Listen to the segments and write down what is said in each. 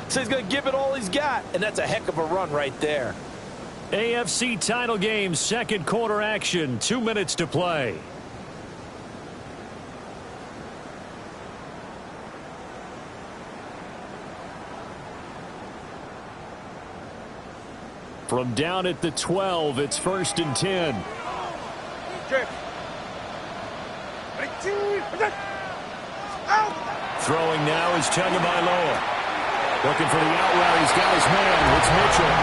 So he's going to give it all he's got, and that's a heck of a run right there. AFC title game, second quarter action, 2 minutes to play. From down at the 12, it's 1st and 10. Throwing now is Tagovailoa. Looking for the out route. He's got his man. It's Mitchell.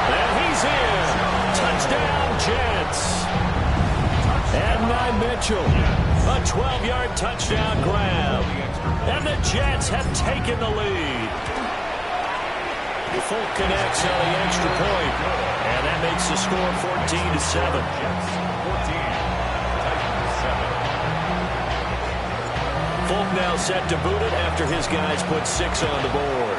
And he's in. Touchdown, Jets. Adonai Mitchell. A 12-yard touchdown grab. And the Jets have taken the lead. Folk connects on the extra point. And that makes the score 14-7. Folk now set to boot it after his guys put 6 on the board.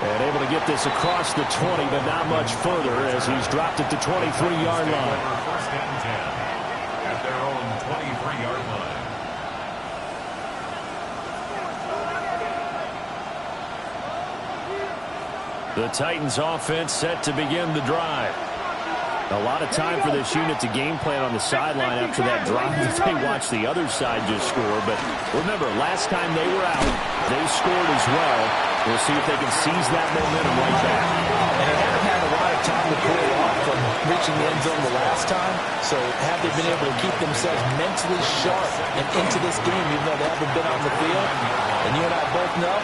And able to get this across the 20, but not much further as he's dropped at the 23-yard line. First and 10 at their own 23-yard line. The Titans offense set to begin the drive. A lot of time for this unit to game plan on the sideline after that drive if they watch the other side just score. But remember, last time they were out, they scored as well. We'll see if they can seize that momentum right back. And they haven't had a lot of time to cool off from reaching the end zone the last time. So have they been able to keep themselves mentally sharp and into this game even though they haven't been on the field? And you and I both know,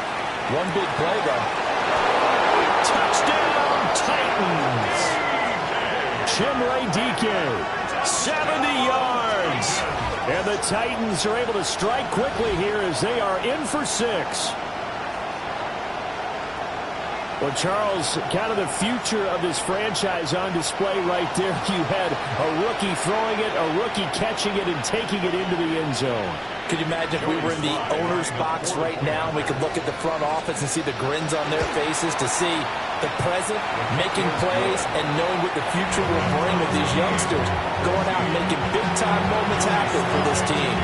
one big play though. Touchdown, Titans! Chimere Dike, 70 yards. And the Titans are able to strike quickly here as they are in for 6. Well, Charles, kind of the future of this franchise on display right there. You had a rookie throwing it, a rookie catching it, and taking it into the end zone. Could you imagine if we were in the owner's box right now and we could look at the front office and see the grins on their faces to see the present, making plays, and knowing what the future will bring with these youngsters going out and making big-time moments happen for this team.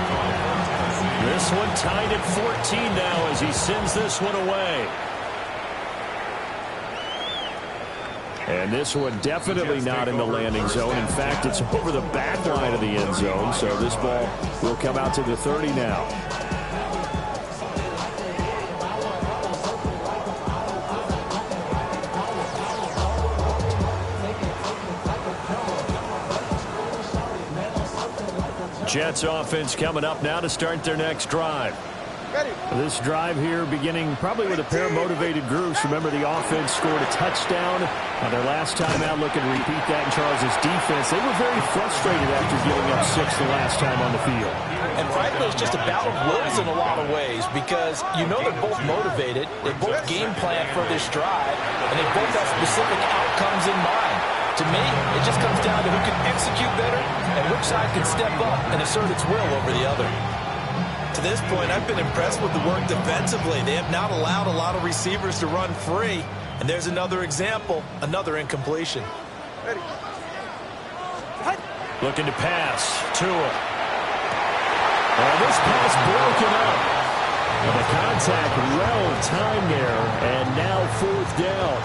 This one tied at 14 now as he sends this one away. And this one definitely not in the landing zone. In fact, it's over the back line of the end zone. So this ball will come out to the 30 now. Jets offense coming up now to start their next drive. This drive here beginning probably with a pair of motivated groups. Remember, the offense scored a touchdown on their last time out. Looking to repeat that in Charles's defense. They were very frustrated after giving up 6 the last time on the field. And frankly, it's just a battle of wills in a lot of ways because you know they're both motivated. They both game plan for this drive, and they both have specific outcomes in mind. To me, it just comes down to who can execute better and which side can step up and assert its will over the other. To this point, I've been impressed with the work defensively. They have not allowed a lot of receivers to run free. And there's another example, another incompletion. Looking to pass. Tua. And this pass broken up. And the contact well timed there. And now 4th down.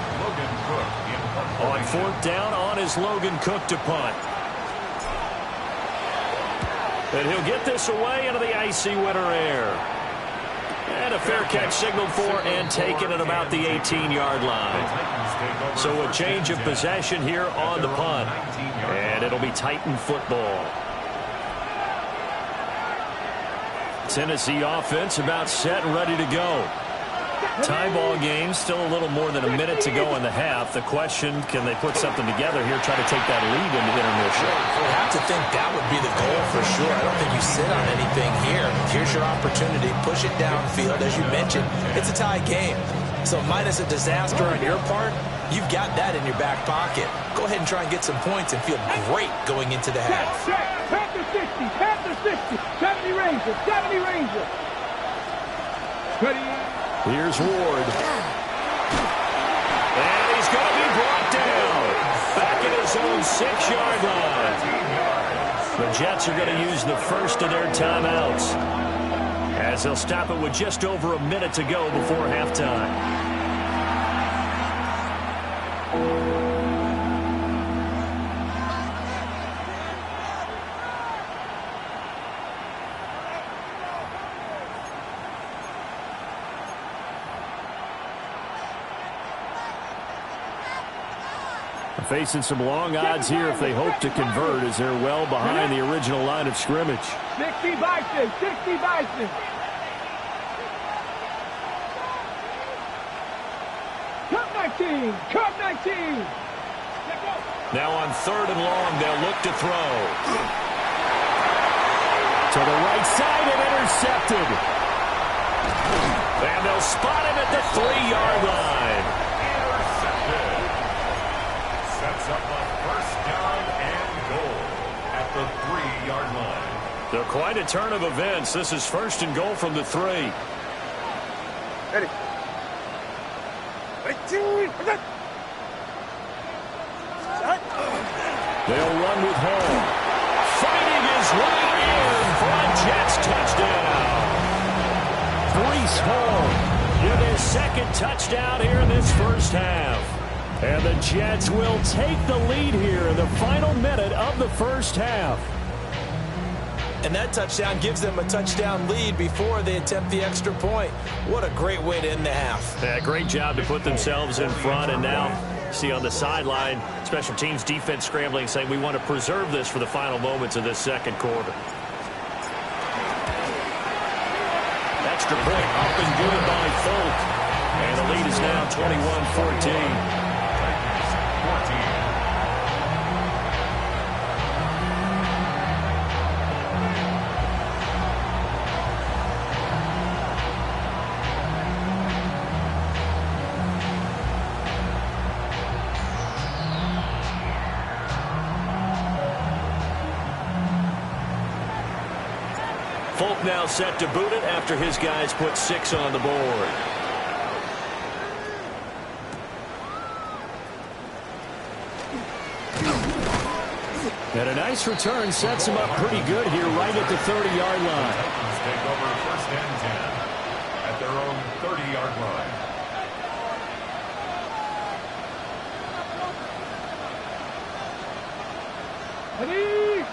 On 4th down, on is Logan Cook to punt. And he'll get this away into the icy winter air. And a fair catch signaled for and taken at about the 18-yard line. So a change of possession here on the punt. And it'll be Titan football. Tennessee offense about set and ready to go. Tie ball game, still a little more than a minute to go in the half. The question, can they put something together here, try to take that lead into intermission? I have to think that would be the goal for sure. I don't think you sit on anything here. Here's your opportunity. Push it downfield. As you mentioned, it's a tie game. So minus a disaster on your part, you've got that in your back pocket. Go ahead and try and get some points and feel great going into the half. Panther 60, Panther 60, 70 Ranger, 70 Ranger. Here's Ward. And he's going to be brought down. Back at his own 6-yard line. The Jets are going to use the first of their timeouts, as they'll stop it with just over a minute to go before halftime. Facing some long odds here if they hope to convert, as they're well behind the original line of scrimmage. 60 Bison, 60 Bison. Cup 19, Cup 19. Now on 3rd and long, they'll look to throw. To the right side and intercepted. And they'll spot him at the 3-yard line. Sets up a first down and goal at the 3-yard line. So quite a turn of events. This is 1st and goal from the 3. Ready. 18. They'll run with Hall. Fighting his way in for a Jets touchdown. Breece Hall with his 2nd touchdown here in this first half. And the Jets will take the lead here in the final minute of the first half. And that touchdown gives them a touchdown lead before they attempt the extra point. What a great way to end the half. Yeah, great job to put themselves in front. And now, see on the sideline, special teams defense scrambling, saying we want to preserve this for the final moments of this 2nd quarter. Extra point up and good by Folk. And the lead is now 21-14. Folk now set to boot it after his guys put 6 on the board. And a nice return sets him up pretty good here right at the 30-yard line. Take over 1st and 10 at their own 30-yard line.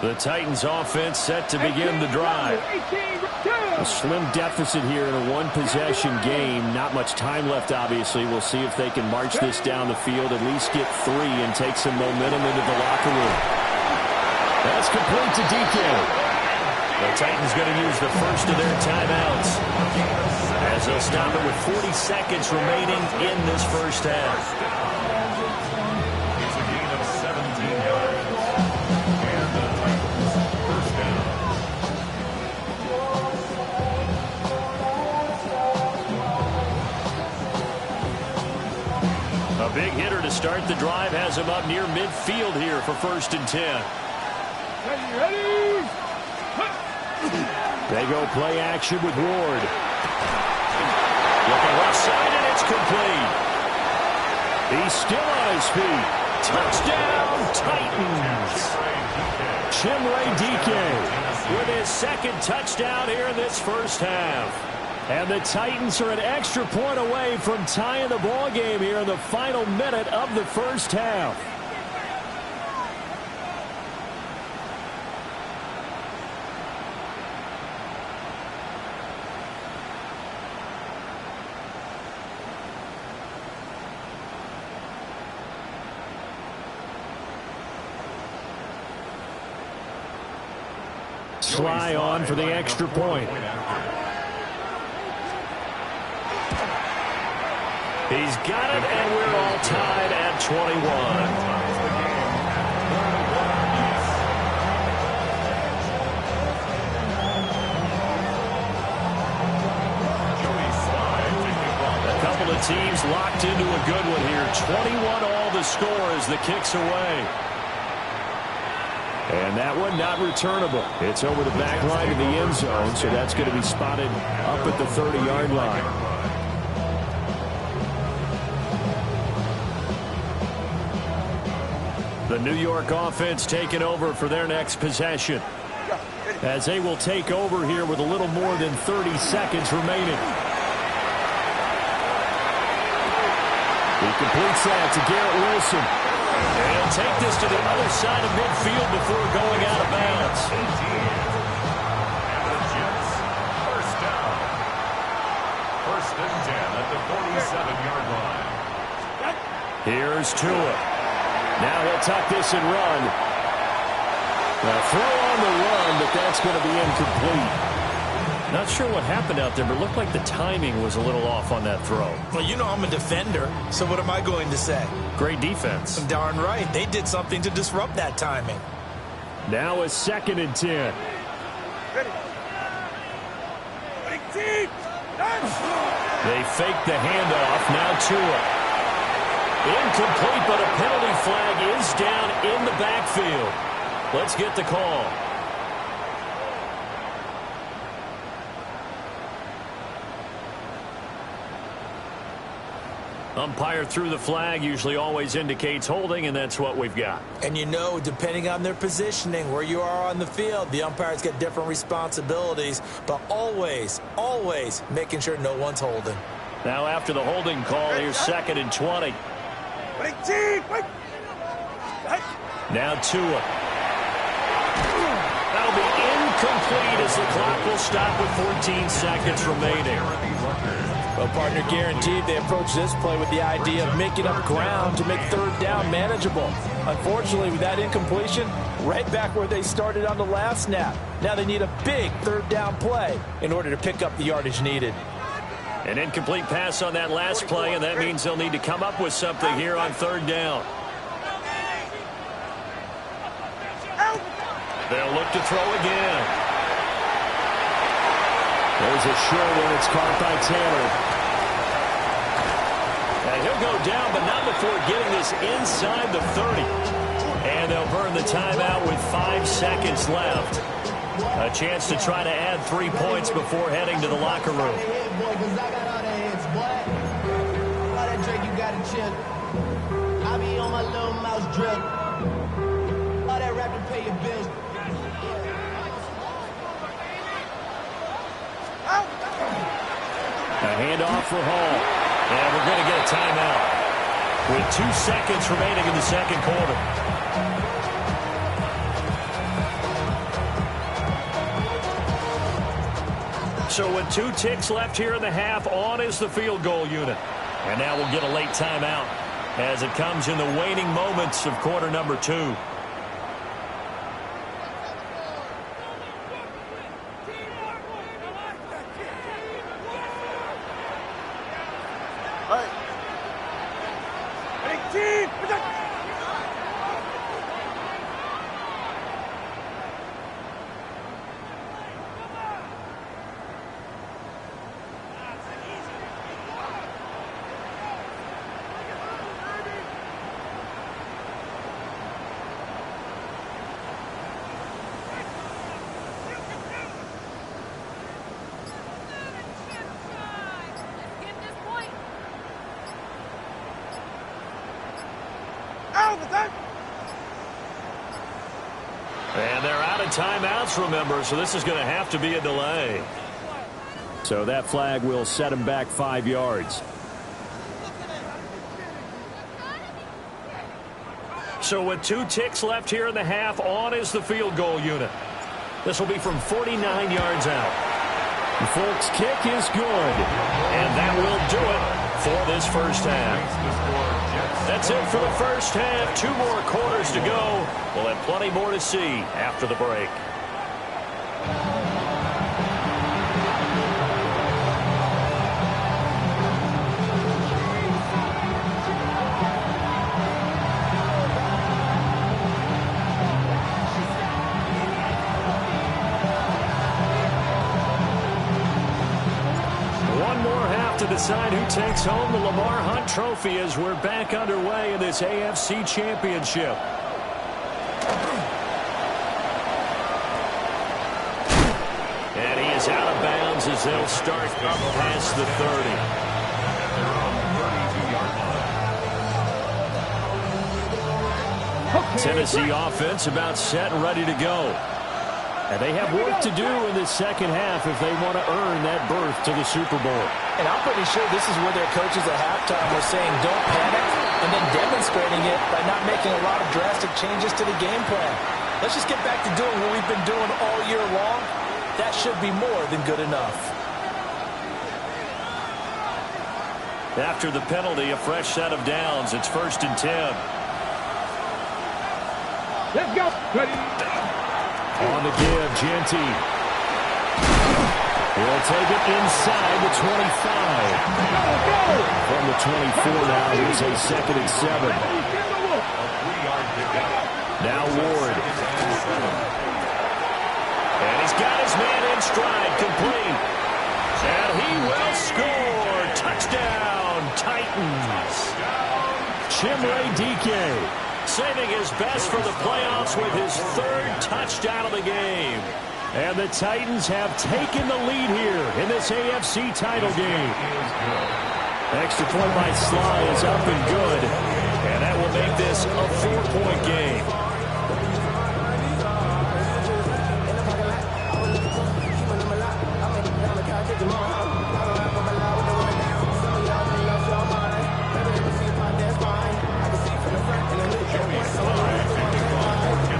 The Titans offense set to begin the drive. A slim deficit here in a 1-possession game. Not much time left, obviously. We'll see if they can march this down the field, at least get 3 and take some momentum into the locker room. That's complete to DK. The Titans going to use the first of their timeouts, as they'll stop it with 40 seconds remaining in this first half. It's a gain of 17 yards. And the Titans first down. A big hitter to start the drive has him up near midfield here for 1st and 10. Ready. They go play action with Ward. Looking left side, and it's complete. He's still on his feet. Touchdown, Titans. Chimray DK with his 2nd touchdown here in this first half. And the Titans are an extra point away from tying the ball game here in the final minute of the first half. Sly on for the extra point. He's got it, and we're all tied at 21. Teams locked into a good one here. 21 all the score as the kick's away. And that one not returnable. It's over the back line of the end zone, so that's going to be spotted up at the 30-yard line. The New York offense taking over for their next possession, as they will take over here with a little more than 30 seconds remaining. He completes that to Garrett Wilson. And he'll take this to the other side of midfield before going out of bounds. And the Jets, first down. First and 10 at the 47-yard line. Here's Tua. Now he'll tuck this and run. Now throw on the run, but that's going to be incomplete. Not sure what happened out there, but it looked like the timing was a little off on that throw. Well, you know I'm a defender, so what am I going to say? Great defense. Darn right. They did something to disrupt that timing. Now a 2nd and 10. They fake the handoff. Now Tua. Incomplete, but a penalty flag is down in the backfield. Let's get the call. Umpire threw the flag, usually always indicates holding, and that's what we've got. And you know, depending on their positioning, where you are on the field, the umpires get different responsibilities, but always, always making sure no one's holding. Now after the holding call, here's 2nd and 20. Now Tua. That'll be incomplete as the clock will stop with 14 seconds remaining. Well, partner, guaranteed they approach this play with the idea of making up ground to make 3rd down manageable. Unfortunately, with that incompletion, right back where they started on the last snap. Now they need a big 3rd down play in order to pick up the yardage needed. An incomplete pass on that last play, and that means they'll need to come up with something here on 3rd down. They'll look to throw again. There's a short one. It's caught by Taylor. And he'll go down, but not before getting this inside the 30. And they'll burn the timeout with 5 seconds left. A chance to try to add 3 points before heading to the locker room. I be on my little mouse drip. All that rap to pay your bills. A handoff for Hall. And we're going to get a timeout with 2 seconds remaining in the 2nd quarter. So with 2 ticks left here in the half, on is the field goal unit. And now we'll get a late timeout as it comes in the waning moments of quarter number 2. And they're out of timeouts, remember, so this is going to have to be a delay. So that flag will set him back 5 yards. So with 2 ticks left here in the half, on is the field goal unit. This will be from 49 yards out. The Folks' kick is good. And that will do it for this first half. That's it for the first half. 2 more quarters to go. We'll have plenty more to see after the break. To decide who takes home the Lamar Hunt Trophy as we're back underway in this AFC Championship. And he is out of bounds as they'll start up past the 30. Tennessee offense about set and ready to go. And they have work to do in the second half if they want to earn that berth to the Super Bowl. And I'm pretty sure this is where their coaches at halftime were saying don't panic, and then demonstrating it by not making a lot of drastic changes to the game plan. Let's just get back to doing what we've been doing all year long. That should be more than good enough. After the penalty, a fresh set of downs. It's 1st and 10. Let's go. Ready. On the give, Genty. He'll take it inside the 25. From the 24 now, here's a 2nd and 7. Now Ward. And he's got his man in stride, complete. And he will score. Touchdown, Titans. Chimere Dike saving his best for the playoffs with his 3rd touchdown of the game. And the Titans have taken the lead here in this AFC title game. Extra point by Sly is up and good. And that will make this a 4-point game.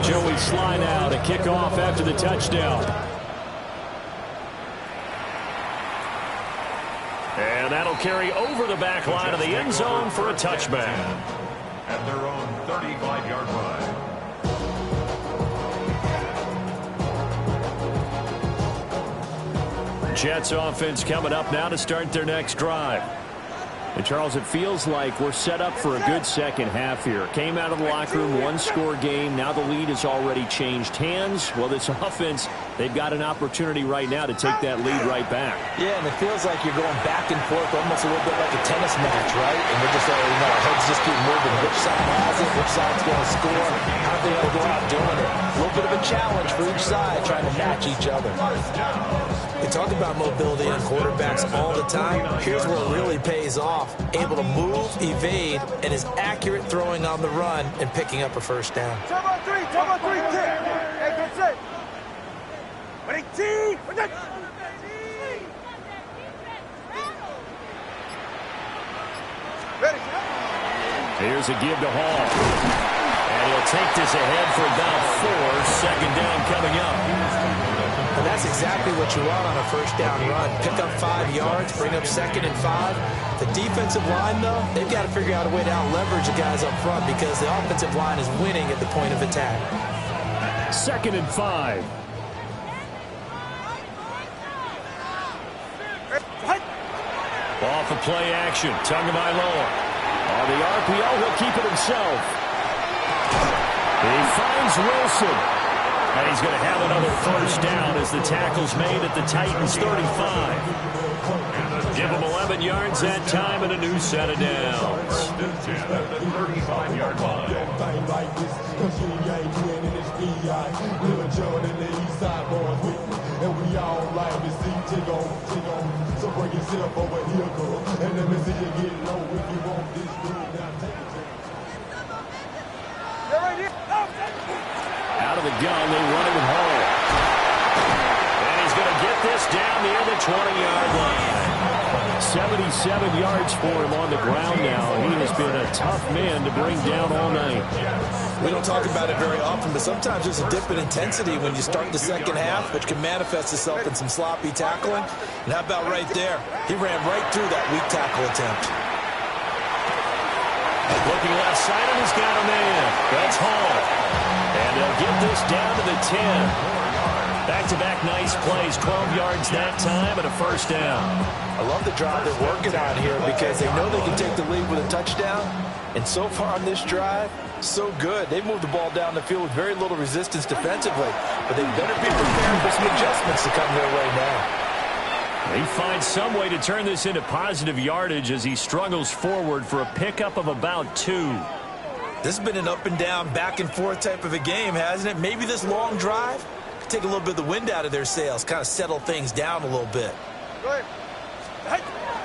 Joey Sly now to kick off after the touchdown. And that'll carry over the back line of the end zone for a touchback. At their own 35-yard line. Jets offense coming up now to start their next drive. And, Charles, it feels like we're set up for a good second half here. Came out of the locker room, 1-score game. Now the lead has already changed hands. Well, this offense, they've got an opportunity right now to take that lead right back. Yeah, and it feels like you're going back and forth almost a little bit like a tennis match, right? And we're just, our heads just keep moving. Which side has it? Which side's going to score? How are they going to go out doing it? A little bit of a challenge for each side trying to match each other. We talk about mobility on quarterbacks all the time. Here's where it really pays off. Able to move, evade, and is accurate throwing on the run and picking up a first down. Turbo 3, kick. Hey, good set. Ready, T. Ready. Here's a give to Hall. And he'll take this ahead for about 4. 2nd down coming up. And that's exactly what you want on a first down run. Pick up 5 yards, bring up 2nd and 5. The defensive line, though, they've got to figure out a way to out-leverage the guys up front because the offensive line is winning at the point of attack. 2nd and 5. Off of play action. Tagovailoa. On the RPO, he'll keep it himself. He finds Wilson. And he's going to have another first down as the tackle's made at the Titans' 35. Give him 11 yards that time and a new set of downs. At the 35-yard line. Out of the gun, they run it with Hall. And he's going to get this down near the 20-yard line. 77 yards for him on the ground now. He has been a tough man to bring down all night. We don't talk about it very often, but sometimes there's a dip in intensity when you start the second half, which can manifest itself in some sloppy tackling. And how about right there? He ran right through that weak tackle attempt. Looking left side, and he's got a man. That's Hall. And they'll get this down to the 10. Back-to-back nice plays, 12 yards that time and a first down. I love the drive they're working on here because they know they can take the lead with a touchdown. And so far on this drive, so good. They moved the ball down the field with very little resistance defensively. But they better be prepared for some adjustments to come their way now. He finds some way to turn this into positive yardage as he struggles forward for a pickup of about 2. This has been an up and down, back and forth type of a game, hasn't it? Maybe this long drive could take a little bit of the wind out of their sails, kind of settle things down a little bit.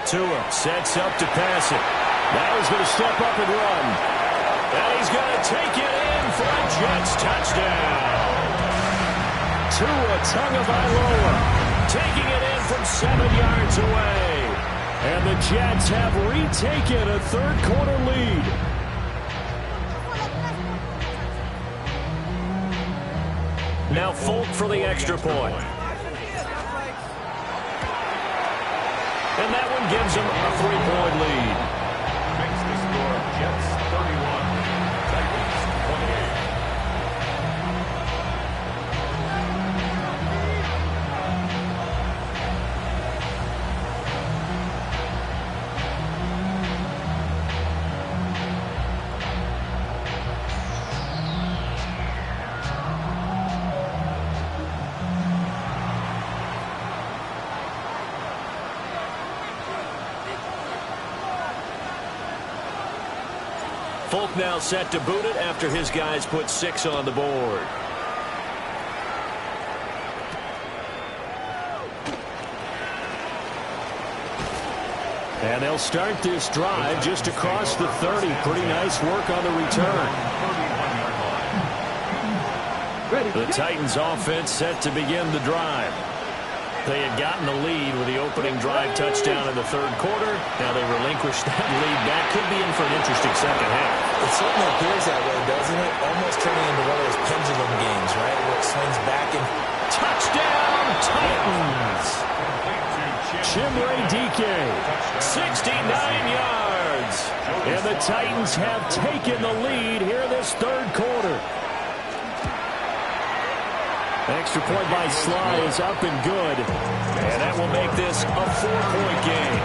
Tua sets up to pass it. Now he's going to step up and run. And he's going to take it in for a Jets touchdown. Tua Tagovailoa taking it in from 7 yards away. And the Jets have retaken a third-quarter lead. Now Folk for the extra point. And that one gives them a 3-point lead. Makes the score Jets 31, Titans 28. Folk now set to boot it after his guys put 6 on the board. And they'll start this drive just across the 30. Pretty nice work on the return. The Titans offense set to begin the drive. They had gotten the lead with the opening drive touchdown in the third quarter. Now they relinquished that lead. That could be in for an interesting second half. It certainly appears that way, doesn't it? Almost turning into one of those pendulum games, right? Where it swings back and... Touchdown, Titans! Chimere Dike, 69 yards. And the Titans have taken the lead here this third quarter. Extra point by Sly is up and good. And that will make this a 4-point game.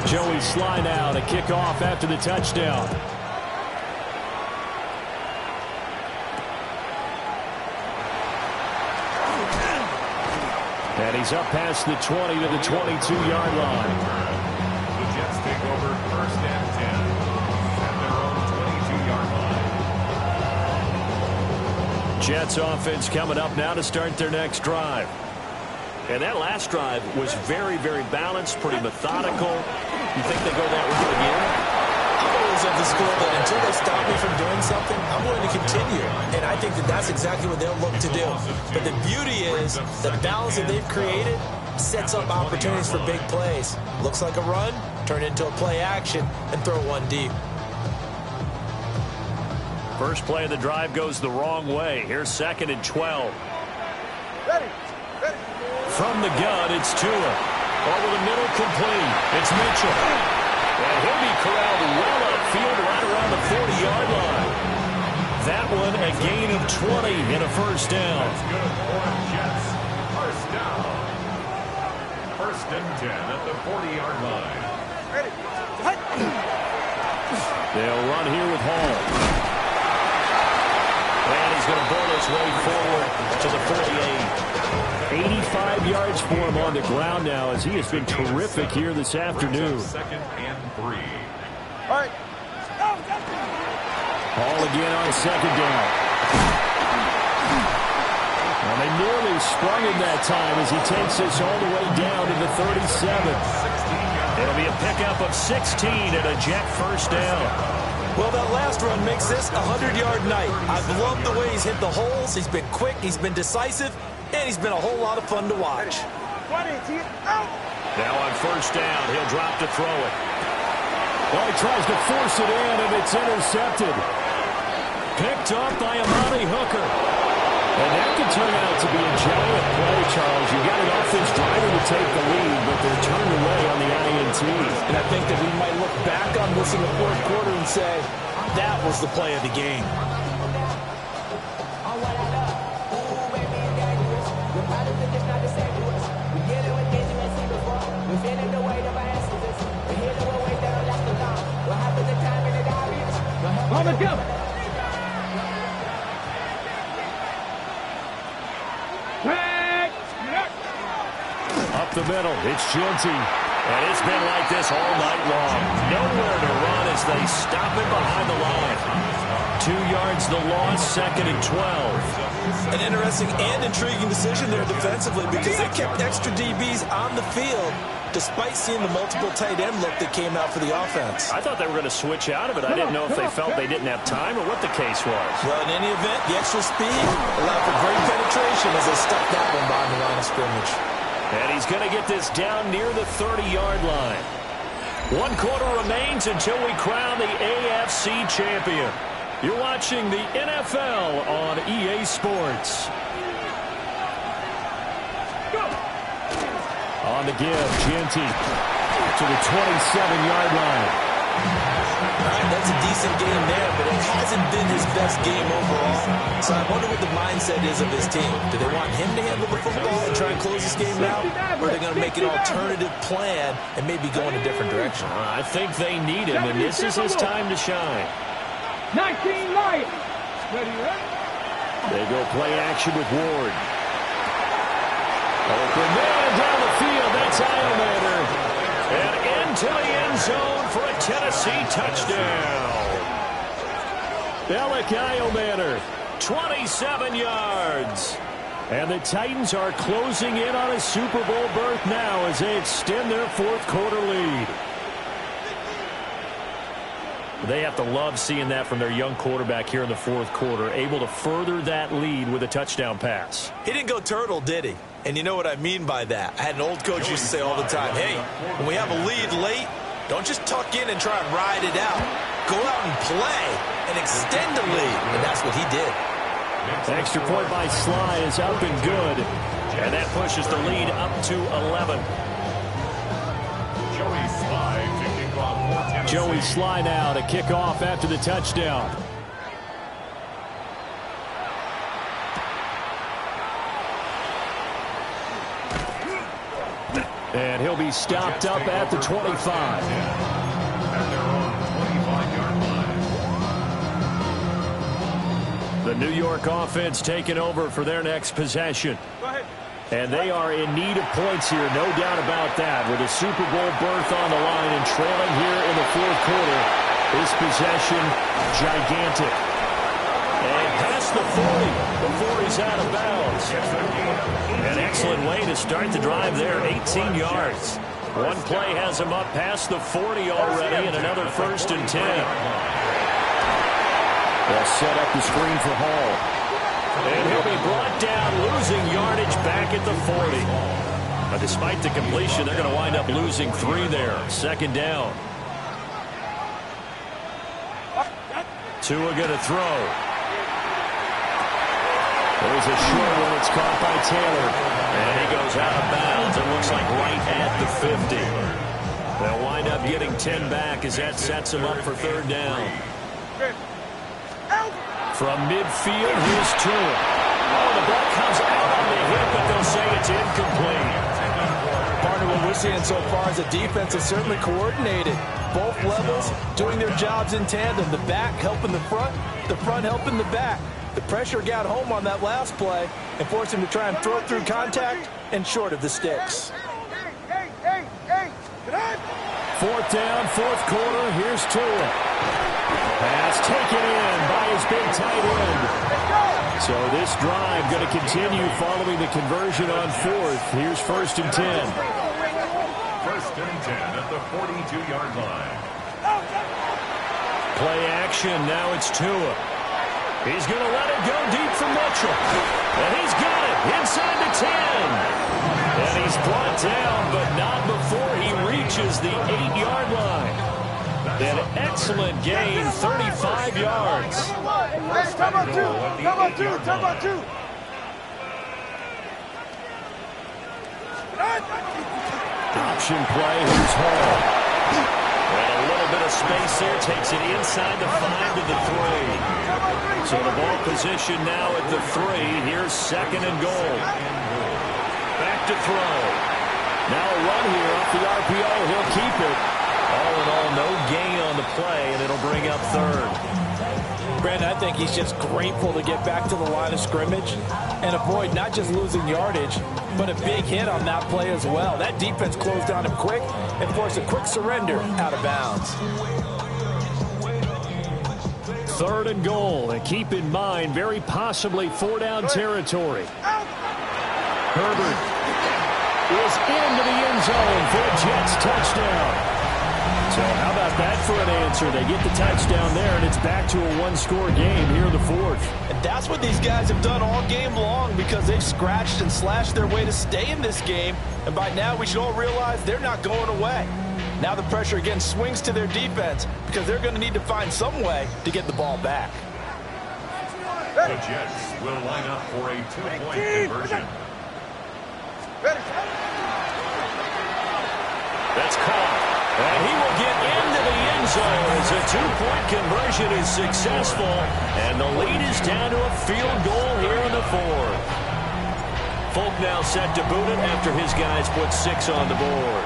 Joey Sly now to kick off after the touchdown. And he's up past the 20 to the 22-yard line. The Jets take over first and 10. Jets offense coming up now to start their next drive. And that last drive was very, very balanced, pretty methodical. You think they go that route again? I'm always of the school that until they stop me from doing something, I'm going to continue. And I think that that's exactly what they'll look to do. But the beauty is the balance that they've created sets up opportunities for big plays. Looks like a run, turn it into a play action, and throw one deep. First play of the drive goes the wrong way. Here's 2nd and 12. Ready. From the gun, it's Tua. Over the middle, complete. It's Mitchell. And he'll be corralled well upfield right around the 40-yard line. That one a gain of 20 and a first down. That's good for Jets. First down. First and 10 at the 40-yard line. Ready. They'll run here with Hall. And he's going to burn his way forward to the 48. 85 yards for him on the ground now as he has been terrific here this afternoon. 2nd and 3. All right. Hall again on 2nd down. And they nearly sprung him that time as he takes this all the way down to the 37. It'll be a pickup of 16 and a Jet first down. Well, that last run makes this a 100-yard night. I've loved the way he's hit the holes. He's been quick, he's been decisive, and he's been a whole lot of fun to watch. Now on first down, he'll drop to throw it. Well, he tries to force it in, and it's intercepted. Picked up by Amani Hooker. And that could turn out to be a giant play, Charles. You've got an offense driver to take the lead, but they're turned away on the INT. And I think that we might look back on this in the fourth quarter and say, that was the play of the game. On the go. Up the middle, it's Genty. And it's been like this all night long. Nowhere to run as they stop him behind the line. 2 yards the loss, 2nd and 12. An interesting and intriguing decision there defensively because they kept extra DBs on the field despite seeing the multiple tight end look that came out for the offense. I thought they were going to switch out of it. I didn't know if they felt they didn't have time or what the case was. Well, in any event, the extra speed allowed for great penetration as they stuck that one behind the line of scrimmage. And he's going to get this down near the 30-yard line. 1 quarter remains until we crown the AFC champion. You're watching the NFL on EA Sports. On the give, Genty to the 27-yard line. All right, that's a decent game there, but it hasn't been his best game overall. So I wonder what the mindset is of his team. Do they want him to handle the football and try and close this game out? Or are they going to make an alternative plan and maybe go in a different direction? I think they need him, and this is his time to shine. 19 Lions. Ready? They go play action with Ward. Open man down the field. That's Iomater. And into the end zone for a Tennessee touchdown. Alec Iomater, 27 yards. And the Titans are closing in on a Super Bowl berth now as they extend their 4th quarter lead. They have to love seeing that from their young quarterback here in the 4th quarter, able to further that lead with a touchdown pass. He didn't go turtle, did he? And you know what I mean by that. I had an old coach used to say all the time, hey, when we have a lead late, don't just tuck in and try and ride it out. Go out and play and extend the lead. And that's what he did. Extra point by Sly is up and good. And that pushes the lead up to 11. Joey Sly now to kick off after the touchdown. And he'll be stopped up at the 25. The New York offense taking over for their next possession. And they are in need of points here, no doubt about that. With a Super Bowl berth on the line and trailing here in the 4th quarter, this possession gigantic. And past the 40 before he's out of bounds. An excellent way to start the drive there, 18 yards. One play has him up past the 40 already, and another 1st and 10. They'll set up the screen for Hall. And he'll be brought down, losing yardage back at the 40. But despite the completion, they're going to wind up losing 3 there. 2nd down. Tua going to throw. There's a short one. It's caught by Taylor. And he goes out of bounds. It looks like right at the 50. They'll wind up getting 10 back as that sets them up for 3rd down. From midfield, here's Tua. Oh, the ball comes out on the hit, but they'll say it's incomplete. Partner, what we're seeing so far is the defense is certainly coordinated. Both levels doing their jobs in tandem. The back helping the front helping the back. The pressure got home on that last play and forced him to try and throw it through contact and short of the sticks. 4th down, 4th quarter. Here's Tua. Pass taken in by his big tight end. So this drive going to continue following the conversion on 4th. Here's 1st and 10. 1st and 10 at the 42-yard line. Play action. Now it's Tua. He's going to let it go deep for Mitchell. And he's got it inside the 10. And he's brought down, but not before he reaches the 8-yard line. An excellent gain, 35 yards. Come on, two. Option play, here's Hall. And a little bit of space there, takes it inside the 5 to the 3. So the ball position now at the 3. Here's 2nd and goal. Back to throw. Now a run here off the RPO. He'll keep it. All in all, no gain on the play, and it'll bring up 3rd. Brandon, I think he's just grateful to get back to the line of scrimmage and avoid not just losing yardage, but a big hit on that play as well. That defense closed on him quick and forced a quick surrender out of bounds. 3rd and goal, and keep in mind, very possibly 4-down territory. Herbert is into the end zone for a Jets touchdown. So how about that for an answer? They get the touchdown there, and it's back to a one-score game here in the fourth. And that's what these guys have done all game long because they've scratched and slashed their way to stay in this game. And by now, we should all realize they're not going away. Now the pressure again swings to their defense because they're going to need to find some way to get the ball back. The Jets will line up for a two-point conversion. That's caught. And he will get into the end zone as a two-point conversion is successful. And the lead is down to a field goal here in the fourth. Folk now set to boot it after his guys put 6 on the board.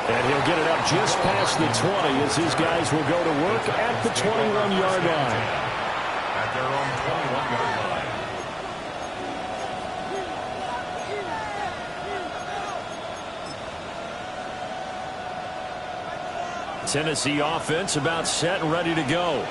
And he'll get it up just past the 20 as his guys will go to work at the 21-yard line. At their own 21-yard line. Tennessee offense about set and ready to go.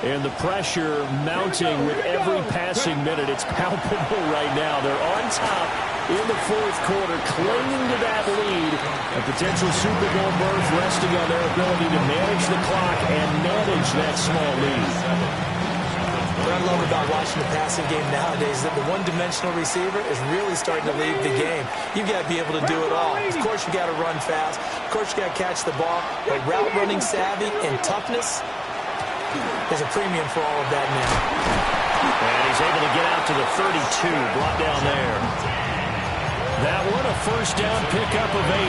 And the pressure mounting with every passing minute. It's palpable right now. They're on top in the fourth quarter, clinging to that lead. A potential Super Bowl berth resting on their ability to manage the clock and manage that small lead. What I love about watching the passing game nowadays is that the one-dimensional receiver is really starting to lead the game. You've got to be able to do it all. Of course, you got to run fast. Of course, you got to catch the ball. But route running savvy and toughness, there's a premium for all of that now. And he's able to get out to the 32, brought down there. That one, a first down pickup of 8.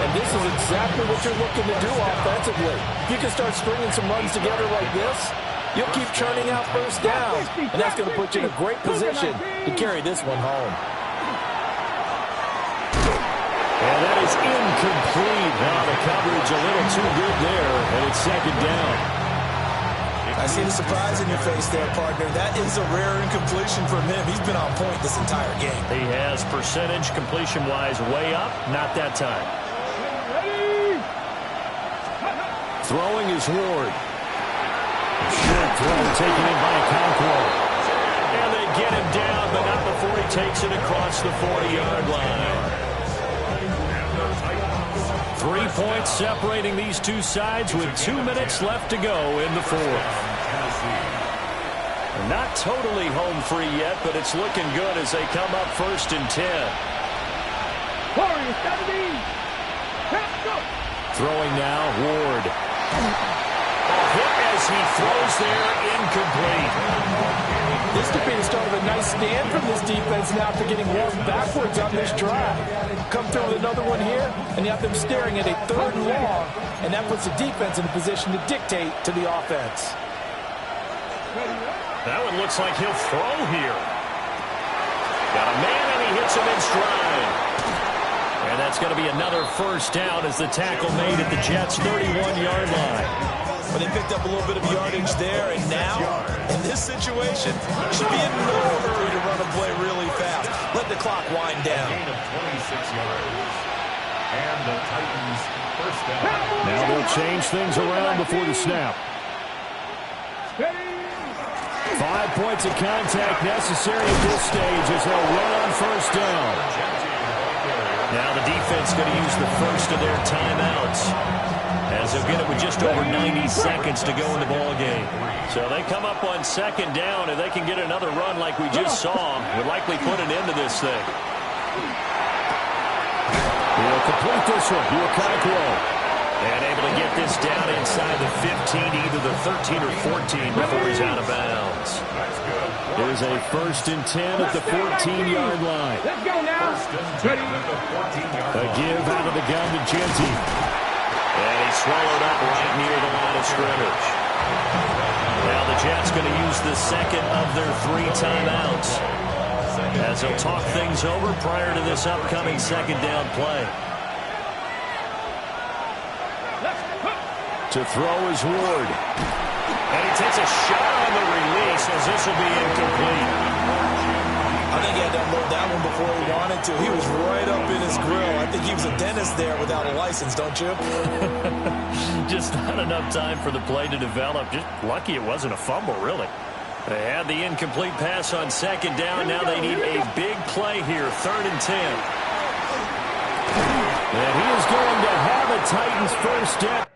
And this is exactly what you're looking to do offensively. If you can start stringing some runs together like this, you'll keep churning out first downs, and that's going to put you in a great position to carry this one home. And that is incomplete. Now the coverage a little too good there, and it's second down. I see the surprise in your face there, partner. That is a rare incompletion from him. He's been on point this entire game. He has percentage completion-wise way up, not that time. Throwing is Ward. Short throw taken in by Conquo. And they get him down, but not before he takes it across the 40-yard line. 3 points separating these two sides with 2 minutes left to go in the fourth. Not totally home free yet, but it's looking good as they come up first and 10. Throwing now, Ward. A hit as he throws there, incomplete. This could be the start of a nice stand from this defense now after getting walked backwards on this drive. Come through with another one here, and you have them staring at a 3rd and long, and that puts the defense in a position to dictate to the offense. That one looks like he'll throw here. Got a man, and he hits him in stride. And that's going to be another first down as the tackle made at the Jets' 31-yard line. But they picked up a little bit of yardage there, and now, in this situation, should be in no hurry to run a play really fast. Let the clock wind down. A gain of 26 yards. And the Titans first down. Now they'll change things around before the snap. 5 points of contact necessary at this stage as they'll run on first down. Now the defense going to use the first of their timeouts as they'll get it with just over 90 seconds to go in the ball game. So they come up on second down, and they can get another run like we just saw. Would likely put an end to this thing. He'll complete this one. Conquo. And able to get this down inside the 15, either the 13 or 14 before he's out of bounds. It is a first and 10 at the 14-yard line. Let's go now. A give out of the gun to Genty. And he's swallowed up right near the line of scrimmage. Now the Jets going to use the second of their 3 timeouts as they'll talk things over prior to this upcoming second down play. To throw is Ward. And he takes a shot on the release as this will be incomplete. I think he had to unload that one before he wanted to. He was right up in his grill. I think he was a dentist there without a license, don't you? Just not enough time for the play to develop. Just lucky it wasn't a fumble, really. They had the incomplete pass on second down. Now they need a big play here, 3rd and 10. And he is going to have a Titans first down.